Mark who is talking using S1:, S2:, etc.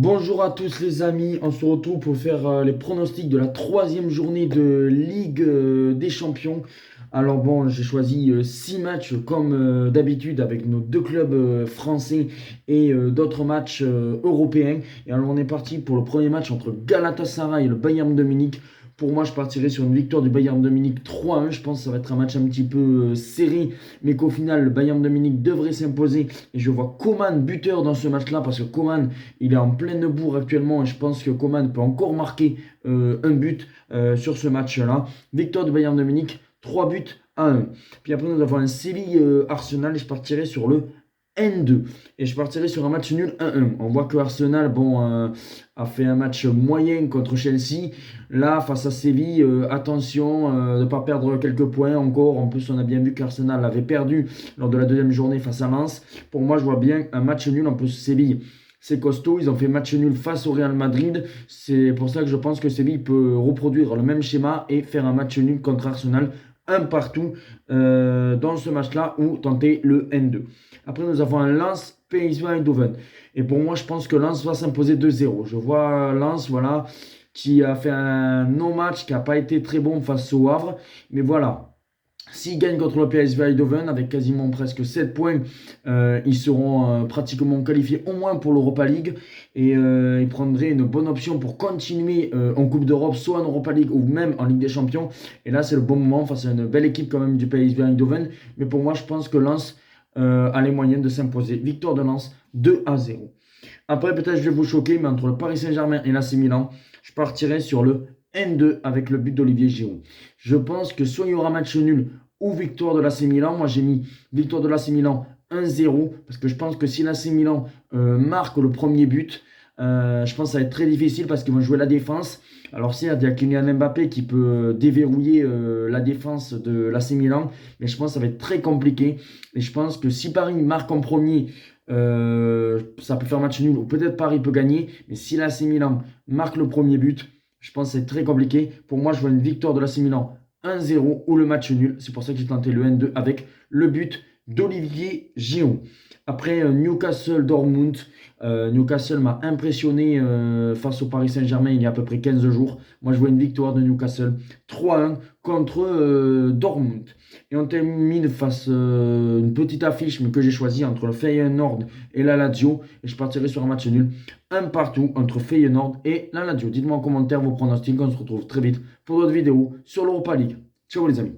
S1: Bonjour à tous les amis, on se retrouve pour faire les pronostics de la troisième journée de Ligue des Champions. Alors bon, j'ai choisi 6 matchs comme d'habitude avec nos deux clubs français et d'autres matchs européens. Et alors on est parti pour le premier match entre Galatasaray et le Bayern de Munich. Pour moi, je partirai sur une victoire du Bayern de Munich 3-1. Je pense que ça va être un match un petit peu serré, mais qu'au final, le Bayern de Munich devrait s'imposer. Et je vois Coman buteur dans ce match-là, parce que Coman, il est en pleine bourre actuellement. Et je pense que Coman peut encore marquer un but sur ce match-là. Victoire du Bayern de Munich, 3 buts à 1. Puis après, nous avons un Séville-Arsenal. Et je partirai sur le N2. Et je partirai sur un match nul 1-1. On voit que Arsenal a fait un match moyen contre Chelsea. Là, face à Séville, attention de ne pas perdre quelques points encore. En plus, on a bien vu qu'Arsenal avait perdu lors de la deuxième journée face à Lens. Pour moi, je vois bien un match nul. En plus, Séville, c'est costaud. Ils ont fait match nul face au Real Madrid. C'est pour ça que je pense que Séville peut reproduire le même schéma et faire un match nul contre Arsenal. Un partout dans ce match-là ou tenter le N2. Après, nous avons un Lens PSV Eindhoven. Et pour moi, je pense que Lens va s'imposer 2-0. Je vois Lens, voilà, qui a fait un non-match, qui n'a pas été très bon face au Havre. Mais voilà, s'ils gagnent contre le PSV Eindhoven avec quasiment presque 7 points, ils seront pratiquement qualifiés au moins pour l'Europa League et ils prendraient une bonne option pour continuer en Coupe d'Europe, soit en Europa League ou même en Ligue des Champions. Et là, c'est le bon moment face à une belle équipe quand même du PSV Eindhoven. Mais pour moi, je pense que Lens a les moyens de s'imposer. Victoire de Lens 2-0. Après, peut-être je vais vous choquer, mais entre le Paris Saint-Germain et l'AC Milan, je partirai sur le N2 avec le but d'Olivier Giroud. Je pense que soit il y aura match nul ou victoire de l'AC Milan. Moi, j'ai mis victoire de l'AC Milan 1-0 parce que je pense que si l'AC Milan marque le premier but, je pense que ça va être très difficile parce qu'ils vont jouer la défense. Alors certes, il y a Kylian Mbappé qui peut déverrouiller la défense de l'AC Milan, mais je pense que ça va être très compliqué. Et je pense que si Paris marque en premier, ça peut faire match nul ou peut-être Paris peut gagner. Mais si l'AC Milan marque le premier but, je pense que c'est très compliqué. Pour moi, je vois une victoire de l'AC Milan 1-0 ou le match nul. C'est pour ça que j'ai tenté le N2 avec le but d'Olivier Giroud. Après Newcastle-Dortmund, Newcastle m'a impressionné face au Paris Saint-Germain il y a à peu près 15 jours. Moi, je vois une victoire de Newcastle 3-1 contre Dortmund. Et on termine face une petite affiche mais que j'ai choisie entre le Feyenoord et la Lazio. Et je partirai sur un match nul, un partout entre Feyenoord et la Lazio. Dites-moi en commentaire vos pronostics. On se retrouve très vite pour d'autres vidéos sur l'Europa League. Ciao les amis.